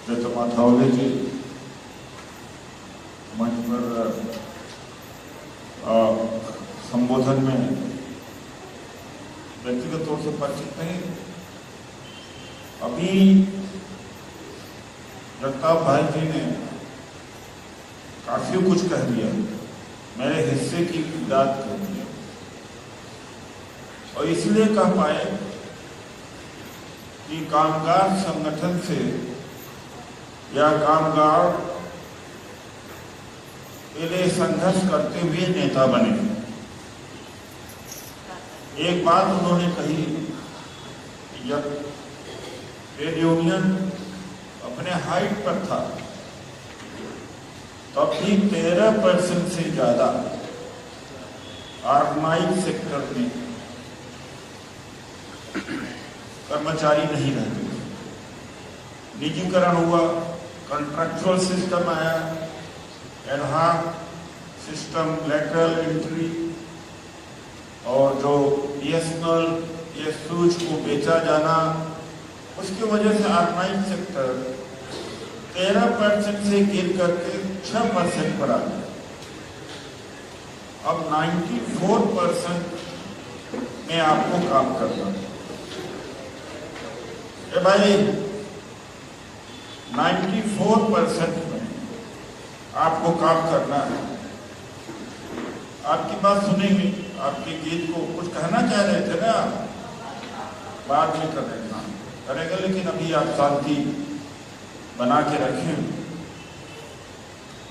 दत्त माथावले जी मंच पर संबोधन में व्यक्तिगत तौर से परिचित नहीं। अभी जगताप भाई जी ने काफी कुछ कह दिया, मेरे हिस्से की बात कर दी और इसलिए कह पाए कि कामगार संगठन से या कामगार के लिए संघर्ष करते हुए नेता बने। एक बात उन्होंने कही कि जब ट्रेड यूनियन अपने हाइट पर था तब भी 13% से ज्यादा ऑर्गेनाइज सेक्टर में कर्मचारी नहीं रहते। निजीकरण हुआ, कॉन्ट्रैक्चुअल सिस्टम आया, एडहॉक सिस्टम, लेटरल एंट्री और जो बीएसएनएल ये सूच को बेचा जाना, उसकी वजह से ऑर्गेनाइज सेक्टर 13% से गिर करके 6% पर आ गया। अब 94% में आपको काम करना है। भाई 94% में आपको काम करना है। आपकी बात सुनेंगे, आपके गीत को कुछ कहना चाह रहे थे ना, बाद में करेगा, लेकिन अभी आप शांति बना के रखें।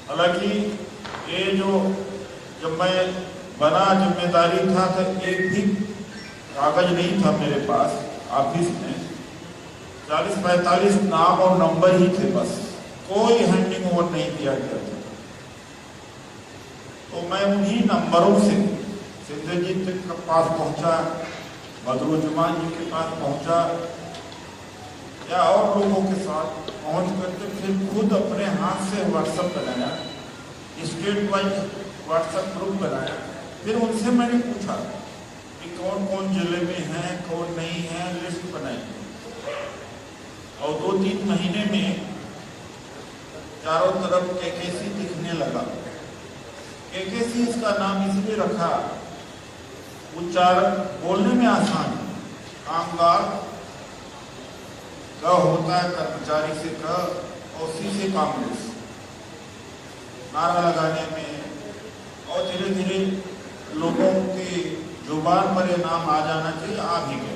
हालांकि ये जो जब मैं बना जिम्मेदारी था तो एक भी कागज नहीं था मेरे पास ऑफिस में। 40-45 नाम और नंबर ही थे, बस कोई हैंडिंग ओवर नहीं किया गया था। तो मैं उन्हीं नंबरों से सिंधुजीत के पास पहुंचा, बदरुज्जमान जी के पास पहुंचा या और लोगों के साथ पहुंच करके फिर खुद अपने हाथ से व्हाट्सएप बनाया, स्टेट वाइज व्हाट्सएप ग्रुप बनाया। फिर उनसे मैंने पूछा कि कौन कौन जिले में है, कौन नहीं है, लिस्ट बनाई और 2-3 महीने में चारों तरफ केकेसी दिखने लगा। केकेसी इसका नाम इसलिए रखा, उच्चारण बोलने में आसान, कामगार क होता है कर्मचारी से क और सी से कांग्रेस, नारा लगाने में और धीरे धीरे लोगों की जुबान पर ये नाम आ जाना चाहिए, आ भी गए।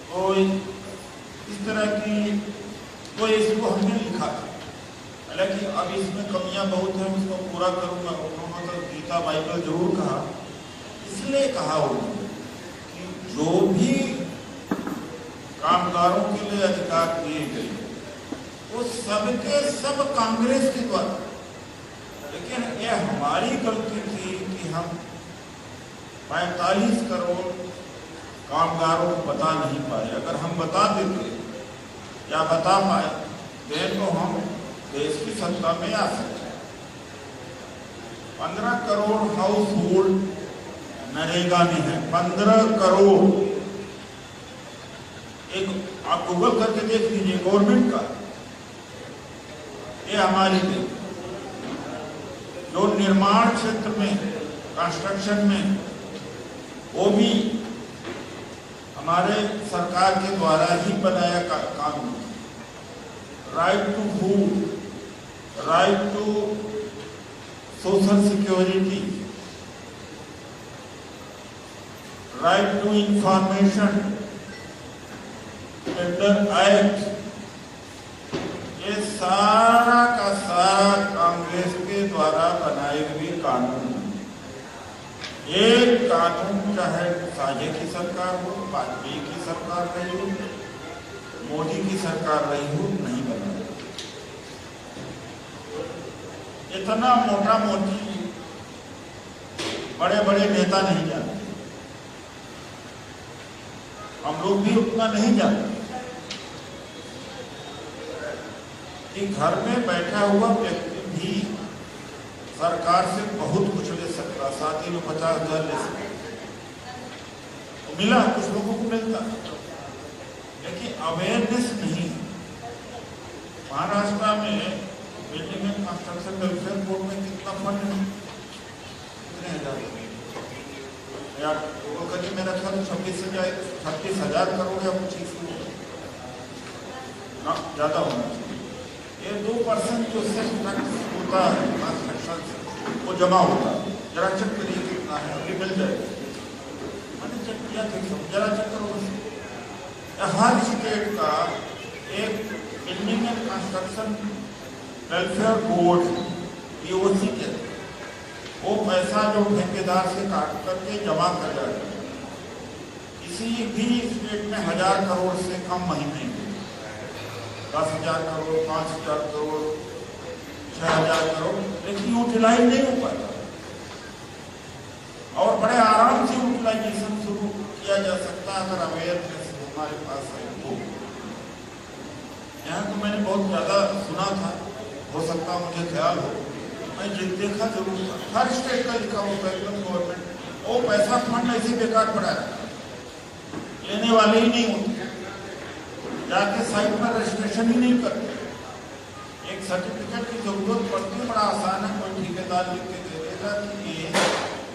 तो इस तरह की तो इसको हमने लिखा था। हालांकि अब इसमें कमियां बहुत हैं, उसको पूरा करूंगा। उन्होंने तो गीता बाइबल जरूर कहा, इसलिए कहा उन्होंने कि जो भी कामगारों के लिए अधिकार दिए गए वो सबके सब कांग्रेस के द्वारा। लेकिन ये हमारी गलती थी कि हम 45 करोड़ कामगारों को बता नहीं पाए। अगर हम बता देते या बता पाए तो हम देश की सत्ता में आ सकते। 15 करोड़ हाउस होल्ड नरेगा में है, 15 करोड़। एक आप गूगल करके देख लीजिए, गवर्नमेंट का ये हमारी थी। जो निर्माण क्षेत्र में, कंस्ट्रक्शन में, वो भी हमारे सरकार के द्वारा ही बनाया कानून। Right to food, right to social security, right to information, tender act, ये सारा का सारा कांग्रेस के द्वारा बनाए हुए कानून। एक कानून चाहे साझे की सरकार हो, वाजपेयी की सरकार रही हो, मोदी की सरकार रही हो, नहीं बना। इतना मोटा मोटी बड़े बड़े नेता नहीं जानते, हम लोग भी उतना नहीं जानते कि घर में बैठा हुआ व्यक्ति भी सरकार से बहुत कुछ ले सकता, साथ ही में 50,000 ले सकता। तो मिला, कुछ लोगों को मिलता, लेकिन अवेयरनेस नहीं। महाराष्ट्र में building and construction welfare board में कितना फंड है? कितने हजार यार वो कभी मेरा ख्याल 26,000 करोड़ या कुछ इसमें ज्यादा होना चाहिए। ये 2% जो सेल्फ टैक्स होता है कंस्ट्रक्शन से वो जमा होता है, जरा चेक करिए कितना है, अभी मिल जाएगा। मैंने चेक किया था, जरा चेक करो। हर स्टेट का एक building and construction welfare board POC के वो पैसा जो ठेकेदार से काट करके जमा कर जाता है। किसी भी स्टेट में 1000 करोड़ से कम महीने में 10,000 करोड़, 5,000 करोड़, 6,000 करोड़, लेकिन यूटिलाइज नहीं हो पाता और बड़े आराम से यूटिलाइजेशन शुरू किया जा सकता है अगर अवेयरनेस हमारे पास है तो। यहाँ तो मैंने बहुत ज़्यादा सुना था, हो सकता मुझे ख्याल हो, मैं देखा जरूर था, हर स्टेट का लिखा होता है एकदम गवर्नमेंट वो पैसा फंड ऐसे बेकार पड़ा है, लेने वाले ही नहीं होते, जाके साइट पर रजिस्ट्रेशन ही नहीं करते। एक सर्टिफिकेट की जरूरत पड़ती है, बड़ा आसान है, कोई ठेकेदार लिख के दे देगा कि ये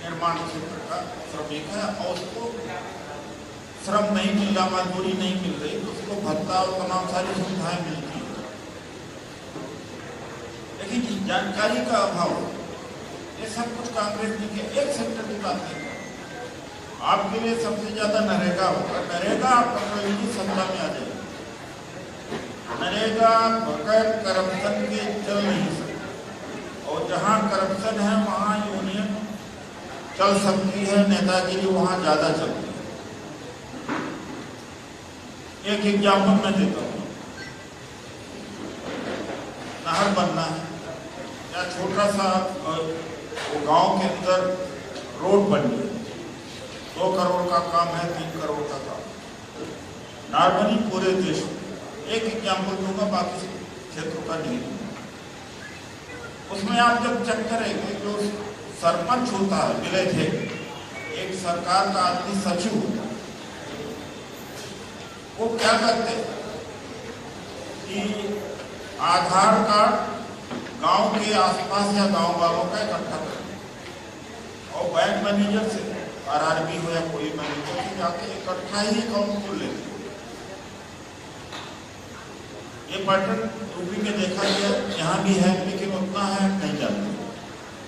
निर्माण क्षेत्र का श्रमिक है और उसको श्रम नहीं मिल रहा, मजदूरी नहीं मिल रही, तो उसको भत्ता और तमाम सारी सुविधाएं मिलती है। लेकिन जानकारी का अभाव, ये सब कुछ कांग्रेस ने किया। एक सेक्टर की बात नहीं, आपके लिए सबसे ज्यादा नरेगा होगा। नरेगा आप पकड़ेगी सत्ता में आ जाएगी। नरेगा बगैर करप्शन के चल नहीं सकता और जहां करप्शन है वहां यूनियन चल सकती है, नेतागिरी वहां ज्यादा चलती है। एक एग्जाम्पल मैं देता हूँ, नहर बनना है या छोटा सा वो गांव के अंदर रोड बननी है, 2 करोड़ का काम है, 3 करोड़ का काम, नॉर्मली पूरे देश में। एक एग्जाम्पल दूंगा, बाकी क्षेत्रों का नहीं। उसमें आप जब चेक करेंगे, जो सरपंच होता है विलेज है, एक सरकार का आदमी सचिव होता है, वो क्या करते हैं कि आधार कार्ड गांव के आसपास या गांव वालों का इकट्ठा करते हैं और बैंक मैनेजर से, आरआरबी हो या कोई मैनेजर से जाके इकट्ठा ही अकाउंट खोल लेते हैं। ये पैटर्न यूपी में देखा गया, यहाँ भी है, लेकिन उतना है नहीं जानते।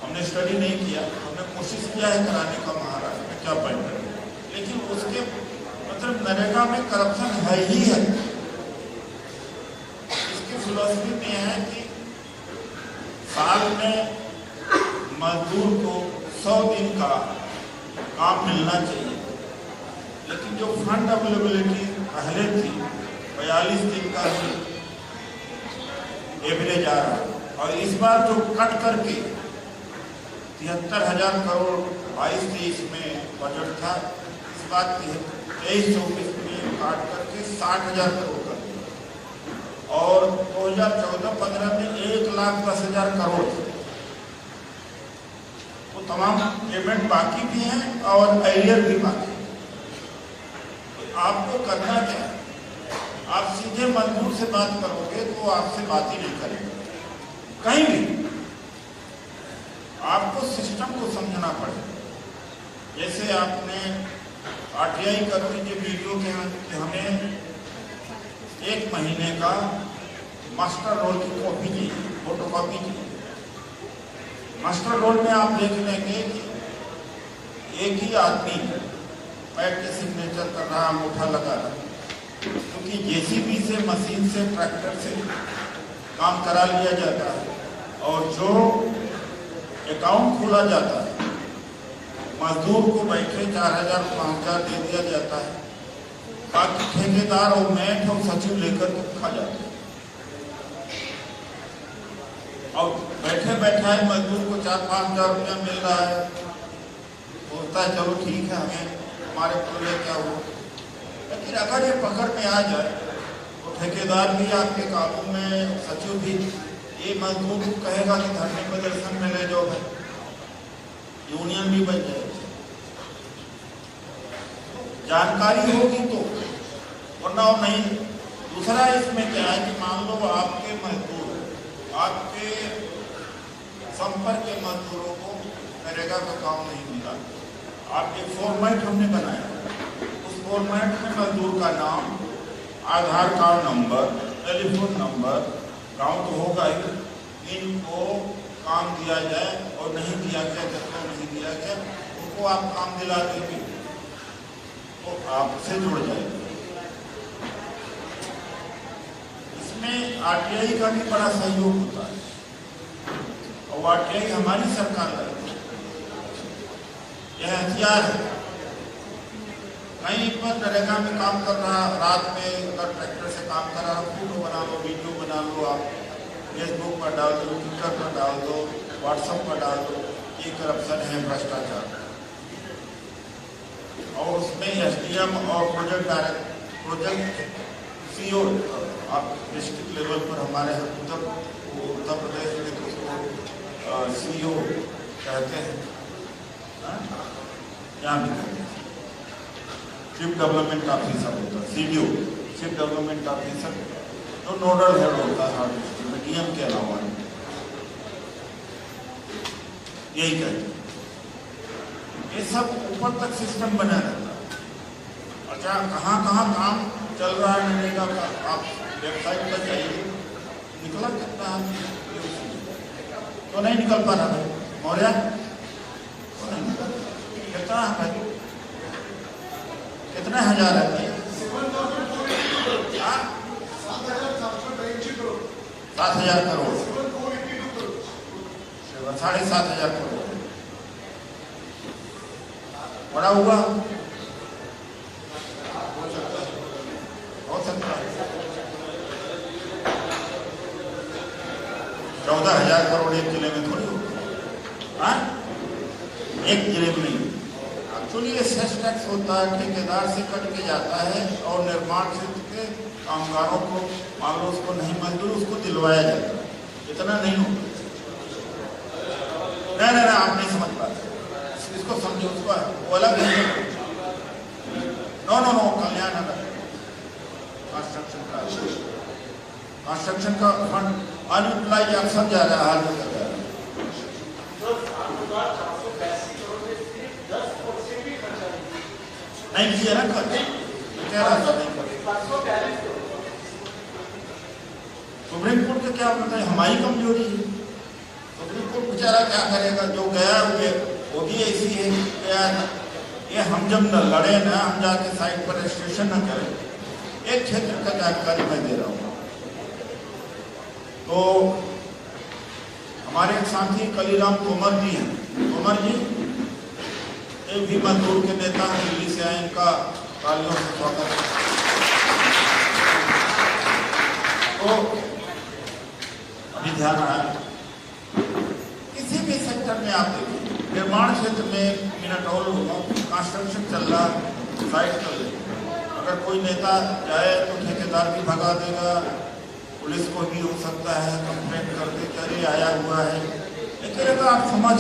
हमने स्टडी नहीं किया, हमने कोशिश किया है कराने का महाराष्ट्र में क्या पैटर्न, लेकिन उसके मतलब नरेगा में करप्शन है ही है। इसकी फिलॉसफी में है कि साल में मजदूर को 100 दिन का काम मिलना चाहिए, लेकिन जो फंड अवेलेबिलिटी पहले थी 42 दिन का एवरेज आ रहा है, और इस बार जो कट करके 73,000 करोड़ 22-23 में बजट था, इस बार 23-24 में काट करके 60,000 करोड़ कर दिया और 2014-15 में 1,10,000 करोड़ थे। तो तमाम पेमेंट बाकी भी हैं और एरियर भी बाकी। तो आपको करना क्या है, आप सीधे मजदूर से बात करोगे तो आपसे बात ही नहीं करेंगे कहीं भी। आपको सिस्टम को समझना पड़ेगा। जैसे आपने आरटीआई कर दीजिए वीडियो के, हमें 1 महीने का मास्टर रोल की कॉपी चाहिए, फोटो कॉपी चाहिए। मास्टर रोल में आप देख लेंगे कि एक ही आदमी पैड के सिग्नेचर कर रहा, अंगूठा लगा रहा, क्योंकि जेसीबी से, मशीन से, ट्रैक्टर से काम करा लिया जाता है और जो अकाउंट खोला जाता है मजदूर को बैठे 4,000 5,000 दे दिया जाता है, बाकी ठेकेदार और मैट और सचिव लेकर के खा जाते हैं और बैठे बैठा है मजदूर को 4-5,000 रुपया मिल रहा है, बोलता है चलो ठीक है, हमें हमारे पूरे क्या हो। लेकिन अगर ये पकड़ में आ जाए तो ठेकेदार भी आपके काबू में, सचिव भी, ये मजदूर को कहेगा कि धरने प्रदर्शन में ले जाओ भाई, यूनियन भी बन जाएगी। जानकारी होगी तो, वरना नहीं। दूसरा इसमें क्या है कि मान लो आपके मजदूर, आपके संपर्क के मजदूरों को नरेगा का काम नहीं मिला, आप एक फॉर्मेट हमने बनाया, उस फॉर्मेट में मजदूर का नाम, आधार कार्ड नंबर, टेलीफोन नंबर, गाँव तो होगा ही, इनको काम दिया जाए और नहीं दिया गया, जिसको नहीं दिया गया उनको आप काम दिला देंगे तो आपसे जुड़ जाएंगे। इसमें आरटीआई का भी बड़ा सहयोग होता है और आरटीआई हमारी सरकार का यह हथियार है। कहीं पर नरेगा में काम कर रहा, रात में अगर ट्रैक्टर से काम कर रहा, फोटो बना लो, वीडियो बना लो, आप फेसबुक पर डाल दो, ट्विटर पर डाल दो, व्हाट्सएप पर डाल दो, ये करप्शन है, भ्रष्टाचार। और उसमें एसडीएम और प्रोजेक्ट सीओ, आप डिस्ट्रिक्ट लेवल पर हमारे उत्तर प्रदेश में तो उसको सीओ कहते हैं, यहाँ भी कहते हैं, चीफ डेवलपमेंट ऑफिसर होता है, सीडीओ, चीफ डेवलपमेंट ऑफिसर, तो नोडल हेड होता है हर डिस्ट्रिक्ट में, डीएम के अलावा यही कहते हैं। ये सब ऊपर तक सिस्टम बना रहता है। अच्छा, कहाँ कहाँ काम चल रहा है नरेगा का, आप वेबसाइट पर जाइए, निकला कितना है तो नहीं निकल पा रहा भाई मौर्य, कितना है भाई, कितने हजार है भाई? 7,000 करोड़, 7,500 करोड़ बड़ा हुआ, हो सकता है 14,000 करोड़ एक जिले में थोड़ी होगा, एक जिले में नहीं। एक्चुअली ये सेस टैक्स होता है, ठेकेदार से कट के जाता है और निर्माण क्षेत्र के कामगारों को, मान लो उसको नहीं मंजूर, उसको दिलवाया जाता है, इतना नहीं होता। नहीं, आप नहीं समझ पाते, इसको समझो, उसको वो अलग है। नो कल्याण अलग, कंस्ट्रक्शन का फंड अनयूटिलाइज अक्सर जा रहा है, हाल में जा रहा है। नहीं किया ना खर्च, कह रहा था नहीं कर। सुप्रीम कोर्ट का क्या पता है, हमारी कमजोरी है। सुप्रीम कोर्ट बेचारा क्या करेगा, जो गया हुए वो भी ऐसी है यार, ये हम जब न लड़े ना, हम जाके साइट पर रजिस्ट्रेशन न करें, एक क्षेत्र का जानकारी मैं दे रहा हूँ। तो हमारे एक साथी कलीराम तोमर जी हैं, तोमर जी एक भी मजदूर के नेता हैं, दिल्ली से आए, इनका तालियों से स्वागत है। तो अभी ध्यान आया, किसी भी सेक्टर में आप देखिए, निर्माण क्षेत्र में मिनटोल कंस्ट्रक्शन चल रहा, साइट कर ले, अगर कोई नेता जाए तो ठेकेदार भी भगा देगा, पुलिस को भी हो सकता है कंप्लेंट कर दे कि अरे आया हुआ है। लेकिन अगर आप समझ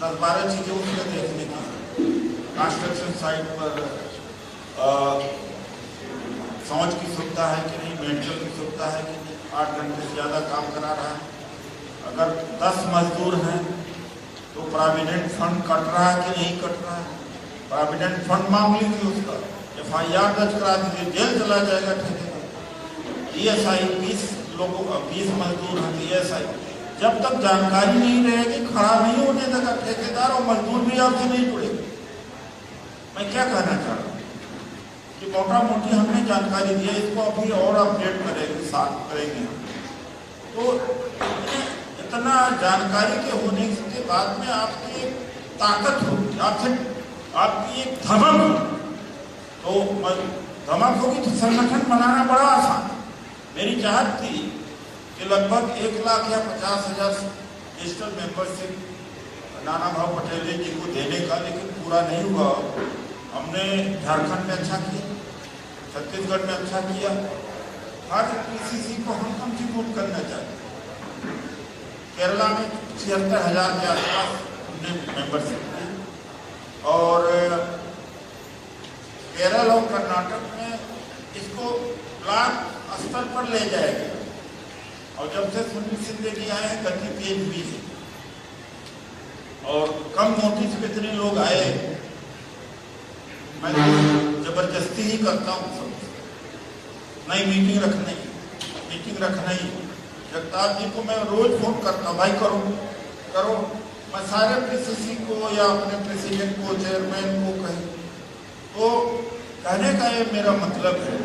10-12 चीजें उसमें देखने की, कंस्ट्रक्शन साइट पर समझ की सुविधा है कि नहीं, मेडिकल की सुविधा है कि नहीं, 8 घंटे से ज़्यादा काम करा रहा है, अगर 10 मजदूर हैं तो प्रोविडेंट फंड कट रहा है कि नहीं कट रहा है, प्रोविडेंट फंड मांग लीजिए, उसका FIR दर्ज करा दीजिए, जेल चला जाएगा ठेकेदार। ESI 20 लोगों का 20 मजदूर हैं, ESI जब तक जानकारी नहीं रहेगी खड़ा नहीं होने देगा ठेकेदार, और मजदूर भी आपसे नहीं जुड़ेगा। मैं क्या कहना चाह रहा हूँ कि मोटा मोटी हमने जानकारी दी है, इसको अभी और अपडेट करेंगे, साथ करेंगे। तो इतना जानकारी के होने के बाद में आपकी एक ताकत होगी, आपकी एक धमक होगी, तो धमक होगी तो संगठन बनाना बड़ा आसान। मेरी चाहत थी कि लगभग 1 लाख या 50,000 डिजिटल मेंबरशिप नाना भाव पटेल जी को देने का, लेकिन पूरा नहीं हुआ। हमने झारखंड में अच्छा किया, छत्तीसगढ़ में अच्छा किया, हर PCC को हम कंट्रीब्यूट करना चाहते हैं। केरला में 76,000 के आसपास हमने मेंबरशिप दी, और केरल और कर्नाटक में इसको ब्लॉक स्तर पर ले जाएगा। और जब से सुनील सिंधे आए हैं गति तेज हुई है और कम नोटिस पे इतने लोग आए। मैं जबरदस्ती ही करता हूँ सबसे, नहीं मीटिंग रखना ही। जगताप जी को मैं रोज फोन करता हूँ, भाई करो। मैं सारे पीसीसी को या अपने प्रेसिडेंट को, चेयरमैन को कहीं, तो कहने का ये मेरा मतलब है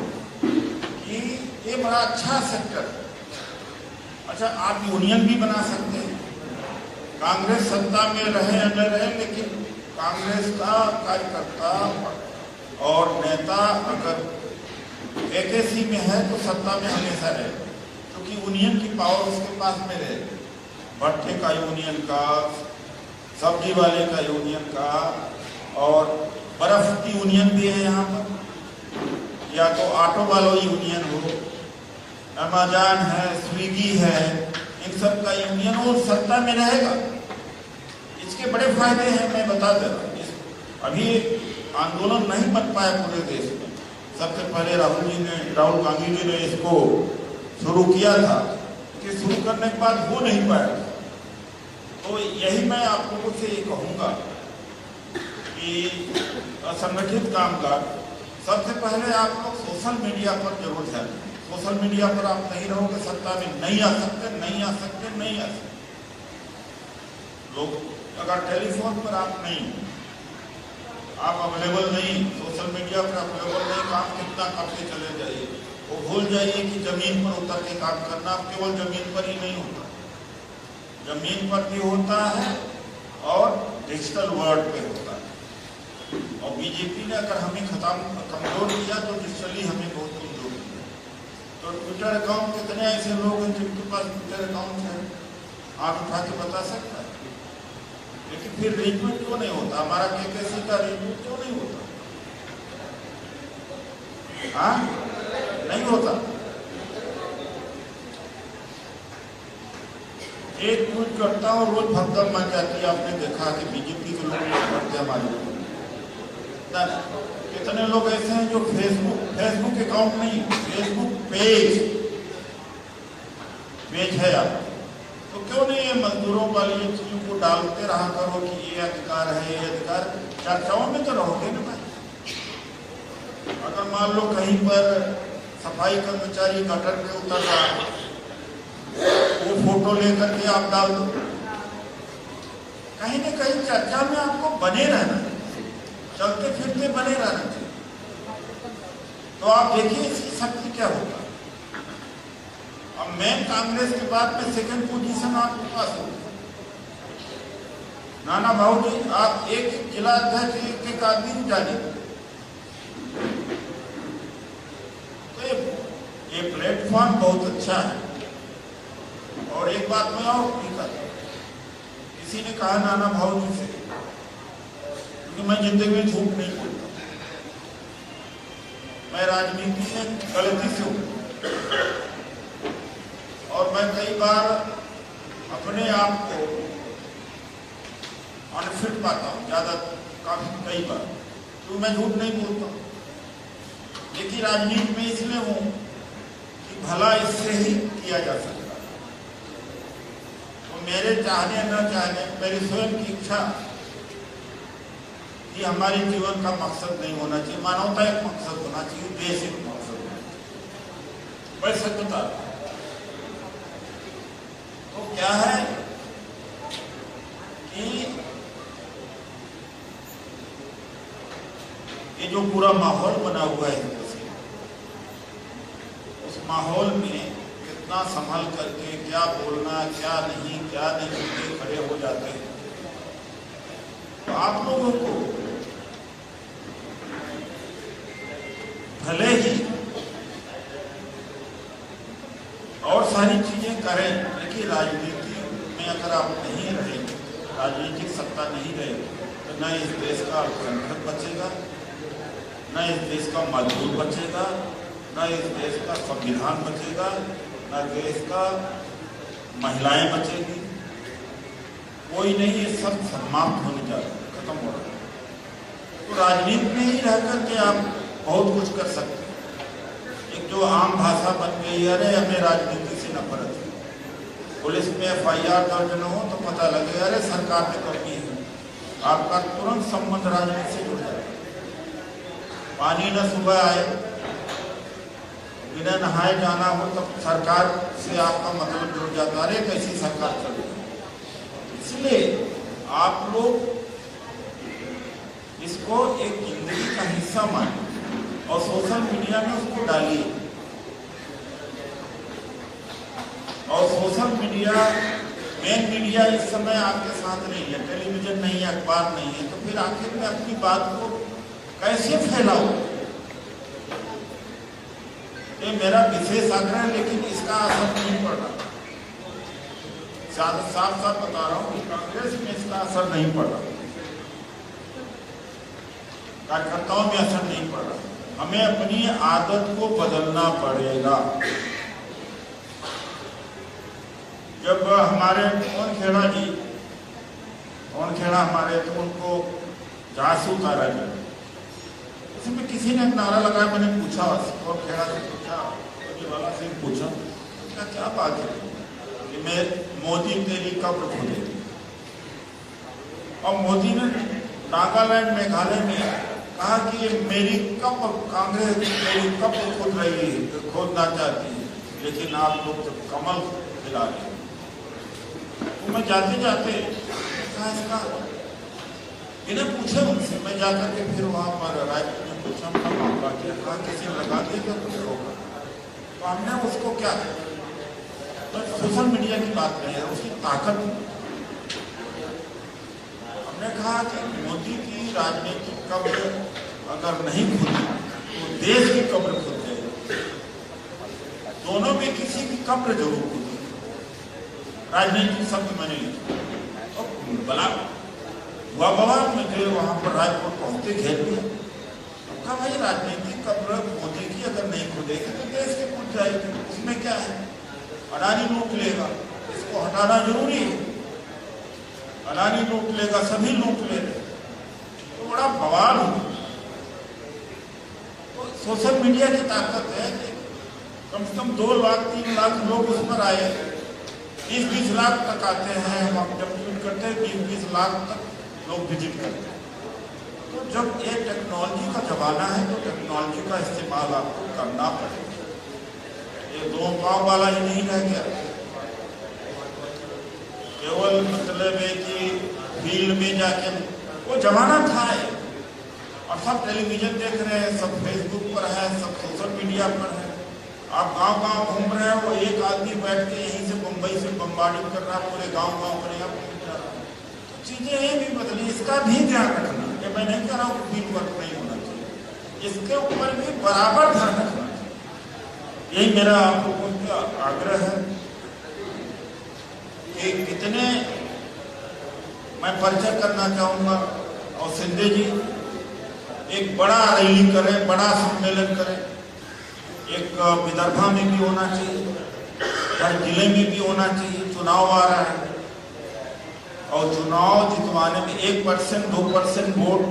कि ये बड़ा अच्छा सेक्टर है। अच्छा, आप यूनियन भी बना सकते हैं, कांग्रेस सत्ता में रहे या न रहे, लेकिन कांग्रेस का कार्यकर्ता और नेता अगर एकेसी में है तो सत्ता में हमेशा रहे, क्योंकि यूनियन की पावर उसके पास में रहे। भट्टे का यूनियन का, सब्जी वाले का यूनियन का, और बर्फ की यूनियन भी है यहाँ पर, या तो ऑटो वालों यूनियन हो, अमेज़न है, स्विगी है, इन सब का यूनियन वो सत्ता में रहेगा। इसके बड़े फायदे हैं, मैं बता दे रहा हूँ। अभी आंदोलन नहीं बन पाया पूरे देश में। सबसे पहले राहुल गांधी जी ने इसको शुरू किया था, कि शुरू करने के बाद हो नहीं पाया। तो यही मैं आप लोगों से ये कहूँगा कि असंगठित कामगार, सबसे पहले आप लोग सोशल मीडिया पर जरूर ध्यान दें। सोशल मीडिया पर आप नहीं रहोगे, सत्ता में नहीं आ सकते। लोग अगर टेलीफोन पर आप नहीं, आप अवेलेबल नहीं, सोशल मीडिया पर अवेलेबल नहीं, काम कितना करते चले जाइए। वो भूल जाइए कि जमीन पर उतर के काम करना केवल जमीन पर ही नहीं होता, जमीन पर भी होता है और डिजिटल वर्ल्ड पे होता है। और बीजेपी ने अगर हमें कमजोर किया तो डिजिटली हमें बहुत कमजोर किया। तो ट्विटर अकाउंट कितने ऐसे लोग हैं जिनके पास ट्विटर अकाउंट है, आप उठा के बता सकता है, लेकिन फिर रिट्वीट क्यों नहीं होता? हमारा केकेसी का रिट्वीट क्यों नहीं होता? हाँ, नहीं होता। एक ट्वीट करता हूँ, रोज भगदड़ मच जाती है। आपने देखा कि बीजेपी के लोग करते हमारे, कितने लोग ऐसे हैं जो फेसबुक अकाउंट नहीं, फेसबुक पेज है आप, तो क्यों नहीं ये मजदूरों वाली चीजों को डालते रहा करो कि ये अधिकार है, ये अधिकार। चर्चाओं में तो रहोगे ना भाई। अगर मान लो कहीं पर सफाई कर्मचारी गटर में उतर रहा है, वो फोटो लेकर के आप डाल दो, कहीं न कहीं चर्चा में आपको बने रहना, चलते फिरते बने रहना चाहिए। तो आप देखिए इसकी शक्ति क्या होगा। अब मेन कांग्रेस के बाद में सेकंड पोजीशन आपके पास होगी। नाना भाऊ जी, आप एक जिला अध्यक्ष एक आदमी जाने, तो ये प्लेटफॉर्म बहुत अच्छा है। और एक बात मैं और भी कहता, किसी ने कहा नाना भाऊ जी से, क्योंकि मैं जिंदगी में झूठ नहीं बोलता, मैं राजनीति में गलती से हूँ और मैं कई बार अपने आप को अनफिट पाता हूँ, कई बार, तो मैं झूठ नहीं बोलता। लेकिन राजनीति में इसलिए हूँ कि भला इससे ही किया जा सकता है। तो मेरे चाहने न चाहने, मेरी स्वयं की इच्छा कि हमारे जीवन का मकसद नहीं होना चाहिए, मानवता एक मकसद होना चाहिए, देश एक मकसद होना चाहिए। मैं सच बता रहा हूं। तो क्या है कि ये जो पूरा माहौल बना हुआ है, उस माहौल में कितना संभल करके क्या बोलना, क्या नहीं खड़े हो जाते हैं। तो आप लोगों को भले ही और सारी चीजें करें, लेकिन राजनीति में अगर आप नहीं रहेंगे, राजनीतिक सत्ता नहीं रहेगी, तो न इस देश का अल्पसंख्यक बचेगा, न इस देश का मजदूर बचेगा, न इस देश का संविधान बचेगा, न देश का महिलाएं बचेगी, कोई नहीं। ये सब समाप्त होने जा रहा है, खत्म हो रहा है। तो राजनीति में ही रह करके आप बहुत कुछ कर सकते हैं। एक जो आम भाषा बन गई है, अरे हमें राजनीति से नफरत है, पुलिस में FIR दर्ज न हो तो पता लगे अरे सरकार में कमी है, आपका तुरंत संबंध राजनीति से जुड़ जाए। पानी न सुबह आए, बिना नहाए जाना हो तब सरकार से आपका मतलब जुड़ जाता, अरे कैसी सरकार चल रही है। इसलिए आप लोग इसको एक जिंदगी का हिस्सा मानिए और सोशल मीडिया में उसको डालिए। और सोशल मीडिया, मेन मीडिया इस समय आपके साथ नहीं है, टेलीविजन नहीं है, अखबार नहीं है, तो फिर आखिर में अपनी बात को कैसे फैलाओ? ये मेरा विशेष आग्रह है, लेकिन इसका असर नहीं पड़ रहा। साफ साफ बता रहा हूं कि कांग्रेस में इसका असर नहीं पड़ रहा, कार्यकर्ताओं में असर नहीं पड़ रहा। हमें अपनी आदत को बदलना पड़ेगा। जब हमारे कौन खेड़ा हमारे, तो उनको जहां से उतारा गया, इसमें किसी ने एक नारा लगाया, मैंने पूछा और खेड़ा से पूछा, वाला से पूछा क्या बात है कि मैं मोदी तेरी कब्र खोदेगी। और मोदी ने नागालैंड मेघालय में कहा कि ये मेरी कब्र, कांग्रेस मेरी कब्र खोदना चाहती है, लेकिन आप लोग तो कमल खिला रहे। तो मैं जाते जाते कहा इसका इन्हें पूछे उनसे, मैं जाकर के फिर वहाँ पर रायपुर में पूछा, मामला क्या, कहा किसी ने लगा दिया तो कुछ होगा। तो हमने उसको क्या, तो सोशल मीडिया की बात नहीं है, उसकी ताकत। हमने कहा कि मोदी की राजनीतिक कब्र अगर नहीं खुदी तो देश की कब्र खुद जाएगी। दोनों में किसी की कब्र जरूर खुदी। राजनीतिक शब्द मैंने बला हुआ बवाल में गए, वहां पर रायपुर पहुंचते घेर लिया। कहा भाई राजनीतिक कब्र मोदी की अगर नहीं खुदेगी तो देश की खुद जाएगी, उसमें क्या है? अडानी लूट लेगा, इसको हटाना जरूरी है। अडानी लूट लेगा, सभी लूट लेंगे, तो बड़ा बवाल हो। तो सोशल मीडिया की ताकत है कि कम से कम 2 लाख 3 लाख लोग उस पर आए, 20-20 लाख तक आते हैं। हम जब ट्वीट करते हैं 20-20 लाख तक लोग विजिट करते हैं। तो जब ये टेक्नोलॉजी का जमाना है तो टेक्नोलॉजी का इस्तेमाल आपको करना पड़ेगा। ये 2 पाँव वाला ही नहीं रह गया, केवल मतलब है कि फील्ड में जाके वो जमाना था है। और सब टेलीविजन देख रहे हैं, सब फेसबुक पर है, सब सोशल मीडिया पर है। आप गांव-गांव घूम रहे हो, एक आदमी बैठ के यहीं से मुंबई से बम्बार्डिंग कर रहा है, पूरे गांव-गांव पर आप घूम रहा है। तो चीजें ये भी बदली, इसका भी ध्यान रखना। ये मैं नहीं कह रहा हूँ फील्ड वर्क नहीं होना चाहिए, इसके ऊपर भी बराबर ध्यान रखना चाहिए। यही मेरा आप लोगों का आग्रह है कि कितने मैं परिचय करना चाहूंगा। और सिंधे जी एक बड़ा रैली करें, बड़ा सम्मेलन करें। एक विदर्भा में भी होना चाहिए, हर जिले में भी होना चाहिए। चुनाव आ रहा है और चुनाव जितवाने में 1% 2% वोट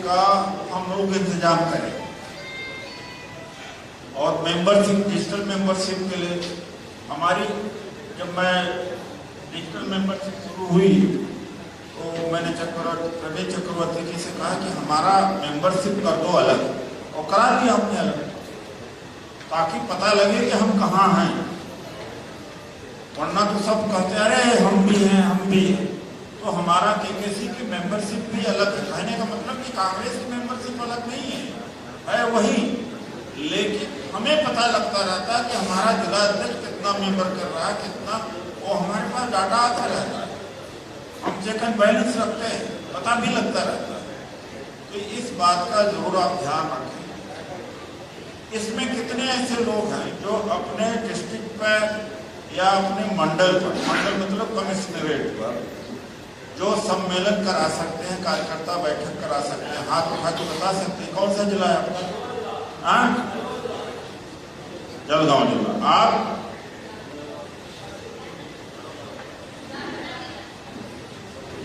का हम लोग इंतजाम करें। और मेंबरशिप, डिजिटल मेंबरशिप के लिए हमारी, जब मैं डिजिटल मेंबरशिप शुरू हुई तो मैंने प्रवेश चक्रवर्ती जी से कहा कि हमारा मेंबरशिप कर दो अलग, और करा दिया हमने अलग, ताकि पता लगे कि हम कहाँ हैं। वरना तो सब कहते हैं अरे हम भी हैं, हम भी हैं। तो हमारा केकेसी की मेंबरशिप भी अलग है। कहने का मतलब कि कांग्रेस की मेंबरशिप अलग नहीं है वही, लेकिन हमें पता लगता रहता है कि हमारा जिला अध्यक्ष कितना मेंबर कर रहा है, कितना, वो हमारे पास डाटा आता रहता है। हम चेक एंड बैलेंस रखते हैं, पता भी लगता रहता है। तो इस बात का जरूर आप ध्यान रखें। इसमें कितने ऐसे लोग हैं जो अपने डिस्ट्रिक्ट पर या अपने मंडल पर, मंडल मतलब कमिश्नरेट पर, जो सम्मेलन करा सकते हैं, कार्यकर्ता बैठक करा सकते हैं, हाथ उठा के बता सकते हैं कौन सा जिला है आपका? जलगांव जिला। आप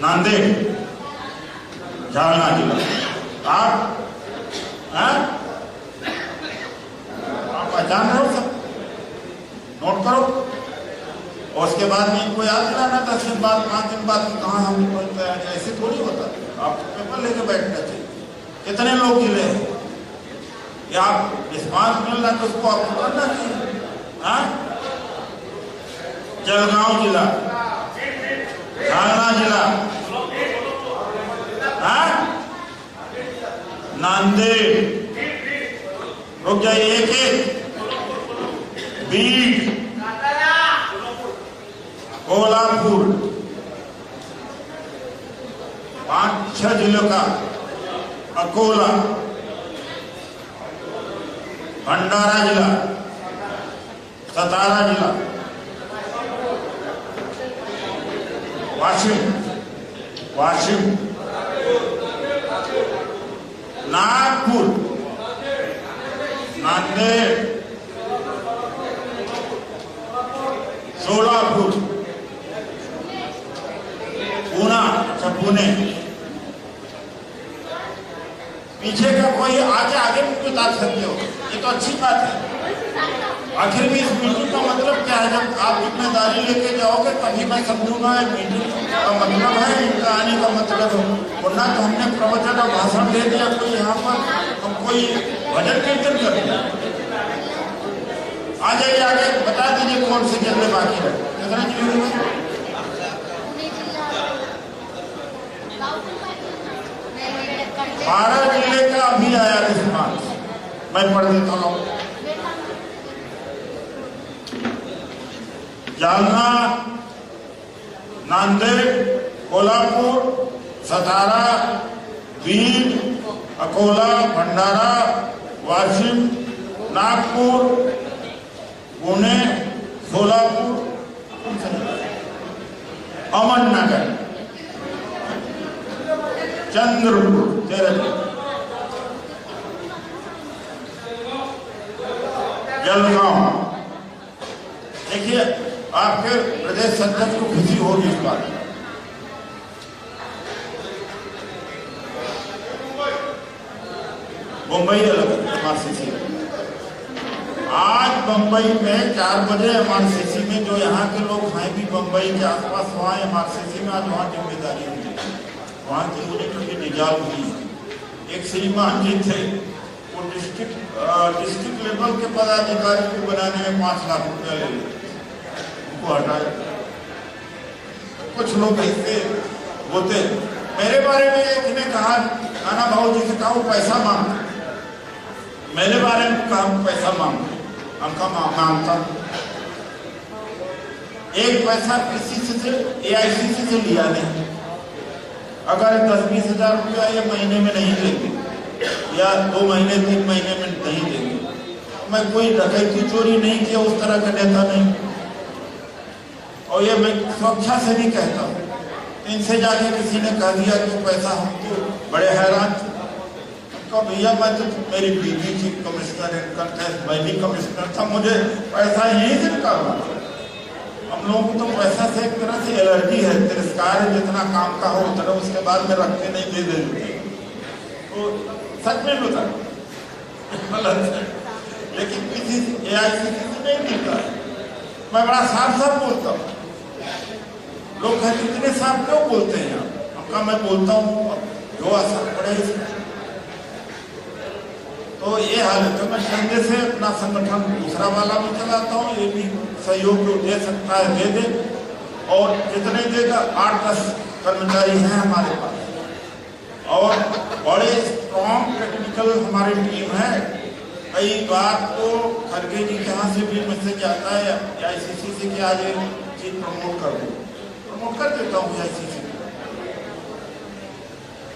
नांदेड़, जालना जिला। आप पहचान रहे हो सब, नोट करो। और उसके बाद में इनको याद दिलाना 10 दिन बाद 5 दिन बाद कि कहाँ हम बोलते हैं, ऐसे थोड़ी होता। आप पेपर लेके बैठना चाहिए। कितने लोग जिले हैं, या आप रिस्पांस मिल रहा है तो उसको आपको करना चाहिए। हाँ, जलगांव जिला, जालना जिला, हाँ, नांदेड़, रुक जाइए, एक बीड, कोल्हापुर, 5-6 जिलों का, अकोला, भंडारा जिला, सतारा जिला, वाशिम, नागपुर, नांदेड़, सोलापुर, पुणे। पीछे का कोई आगे भी बता सकते हो, ये तो अच्छी बात है। आखिर भी इस मीटिंग का मतलब क्या है? जब आप जिम्मेदारी लेके जाओगे तभी मैं समझूंगा मीटिंग का मतलब है, इनका आने का मतलब है। वरना तो हमने प्रवचन और भाषण दे दिया, कोई यहाँ पर हम कोई भजन कीर्तन कर दिया। आ जाइए आगे, बता दीजिए कौन से जिले बाकी है, कितना जिले में? 12 जिले का अभी आया रिस्पांस, मैं पढ़ देता हूँ। जालना, नांदेड़, कोल्हापुर, सतारा, बीड, अकोला, भंडारा, वाशिम, नागपुर, पुणे, सोलापुर, अमरनगर, चंद्रपुर, 13, जलगांव। देखिए, आपके प्रदेश अध्यक्ष को खुशी होगी इस बात। मुंबई अलग एमआरसीसी, आज मुंबई में 4 बजे एमआरसीसी में जो यहाँ के लोग हैं भी मुंबई के आसपास, वहाँ एमआरसीसी में आज वहाँ जिम्मेदारी हुई, वहाँ की उन्हें निजात हुई। एक श्रीमान जी थे, वो डिस्ट्रिक्ट लेवल के पदाधिकारी को बनाने में 5 लाख रुपया ले लिया, उनको हटाया। कुछ लोग ऐसे होते। मेरे बारे में एक ने कहा, नाना भाऊ जी से कहा वो पैसा मांगते, मेरे बारे में कहा पैसा मांगते, हमका मांगता। एक पैसा किसी से AICC से लिया नहीं। अगर 10-20 हजार रुपया ये महीने में नहीं देंगे या 2 महीने 3 महीने में नहीं देंगे, मैं कोई डकैती चोरी नहीं किया, उस तरह का नेता नहीं। और ये मैं सुरक्षा से भी कहता हूँ, इनसे जाके किसी ने कह दिया कि पैसा, हमको बड़े हैरान तो भैया, मैं तो मेरी बीवी थी कमिश्नर इनकम टैक्स, मैं भी कमिश्नर था, मुझे पैसा यहीं से निकालना। हम लोगों को तो पैसा से एक तरह से एलर्जी है, तिरस्कार है, जितना काम का हो उतना उसके बाद में रखते नहीं, दे देते। तो सच में बता गलत है, लेकिन किसी AICC से नहीं मिलता है। मैं बड़ा साफ साफ बोलता हूँ। लोग कहते इतने साफ क्यों बोलते हैं आप? हमका मैं बोलता हूँ जो असर पड़े इसमें। तो ये हाल है। तो मैं संडे से अपना संगठन दूसरा वाला भी चलाता हूँ, ये भी सहयोग जो दे सकता है दे दे। और जितने देगा 8-10 कर्मचारी हैं हमारे पास और बड़े स्ट्रॉन्ग टेक्निकल हमारी टीम है। कई बार तो खड़गे जी के यहाँ से भी मैसेज आता है AICC से कि आज ये चीज प्रमोट कर दो, प्रमोट कर देता हूँ AICC।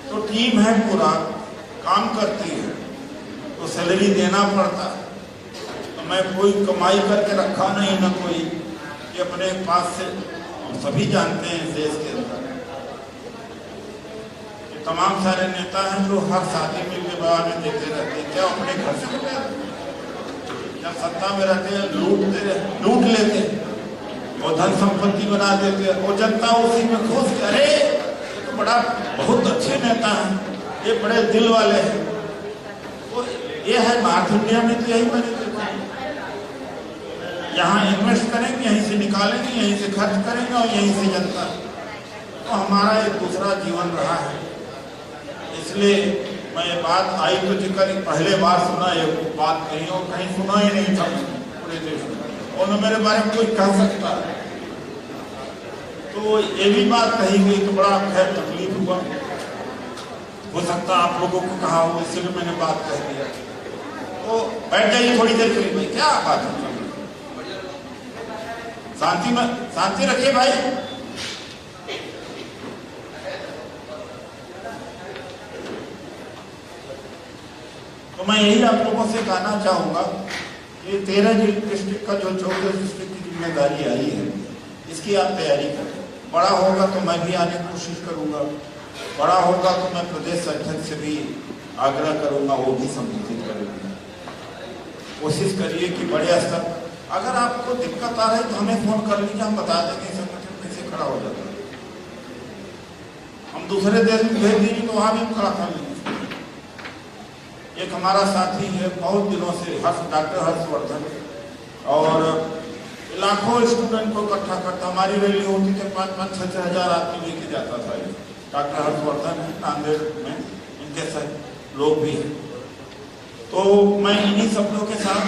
तो टीम है, पूरा काम करती है, तो सैलरी देना पड़ता है। तो मैं कोई कमाई करके रखा नहीं, ना कोई कि अपने पास से। हम सभी जानते हैं देश के अंदर तमाम सारे नेता हैं जो हर शादी में विवाह में देते रहते हैं। क्या अपने घर से देते हैं? जब सत्ता में रहते हैं लूट लेते हैं और धन संपत्ति बना देते हैं और जनता उसी में खुश। अरे तो बड़ा बहुत अच्छे नेता हैं, ये बड़े दिल वाले हैं। तो ये है नॉर्थ इंडिया में, तो यही मैंने देखा। यहाँ इन्वेस्ट करेंगे, यहीं से निकालेंगे, यहीं से खर्च करेंगे और यहीं से जनता। तो हमारा एक दूसरा जीवन रहा है। इसलिए मैं ये बात आई तो जिक्र पहले बार सुना, ये बात कहीं और कहीं सुना ही नहीं था पूरे देश में, और न मेरे बारे में कोई कह सकता है। तो ये भी बात कही गई तो बड़ा खैर तकलीफ हुआ। हो सकता आप लोगों को कहा हो, इसलिए मैंने बात कह दिया। तो बैठ जाइए थोड़ी देर के लिए। भाई क्या बात है, शांति में शांति रखिए भाई। तो मैं यही आप लोगों से कहना चाहूंगा कि 13 डिस्ट्रिक्ट का जो 14 डिस्ट्रिक्ट की जिम्मेदारी आई है, इसकी आप तैयारी करें। बड़ा होगा तो मैं भी आने की कोशिश करूंगा, बड़ा होगा तो मैं प्रदेश अध्यक्ष से भी आग्रह करूंगा, वो भी संबोधित करेंगे। कोशिश करिए कि बड़े स्तर, अगर आपको दिक्कत आ रही तो हमें फोन कर लीजिए, हम बता देंगे संगठन कैसे खड़ा हो जाता है। हम दूसरे देश में भेज दीजिए तो वहां भी खड़ा कर लेंगे। एक हमारा साथी है बहुत दिनों से, डॉक्टर हर्षवर्धन, और लाखों स्टूडेंट को इकट्ठा करता। हमारी रैली होती थी, 5-5, 6-6 हजार आदमी लेके जाता था। डॉक्टर हर्षवर्धन है नांदेड़ में, इनके साथ लोग भी हैं। तो मैं इन्हीं शब्दों के साथ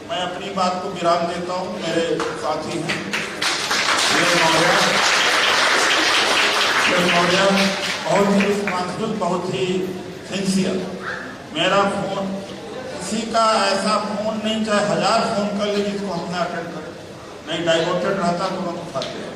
मैं अपनी बात को विराम देता हूँ। मेरे साथी हैं बहुत ही रिस्पॉन्सिबल, बहुत ही सिंसियर। मेरा फोन किसी का ऐसा फोन नहीं, चाहे 1000 फोन कर ले, जिसको हमने अटेंड करें नहीं, डाइवर्टेड रहता तो हम उठाते हैं।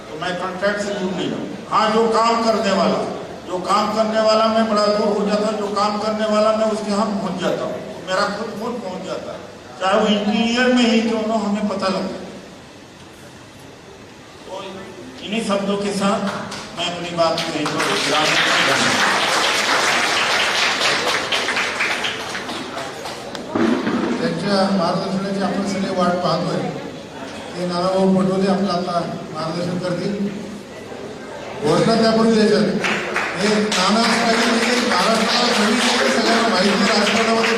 तो मैं कॉन्टैक्ट से दूर नहीं रहूँ। हाँ, जो काम करने वाला मैं बड़ा दूर हो जाता, जो काम करने वाला मैं उसके यहाँ पहुँच जाता हूँ, मेरा खुद फोन पहुँच जाता है, चाहे वो इंटीरियर में ही क्यों न, हमें पता लगता है। तो इन्हीं शब्दों के साथ मैं अपनी बात को यहीं पर विराम देता हूं। त्यांच्या मार्गदर्शनाची आपण सगळे वाट पाहतोय। ते नानाभाऊ पटोले आपलं आता मार्गदर्शन करतील। घोषणा त्यापूर्वी द्यायच्या, हे नाना पाहिजे म्हणजे महाराष्ट्राला सगळीकडे सगळ्यांना माहिती, राजकारणामध्ये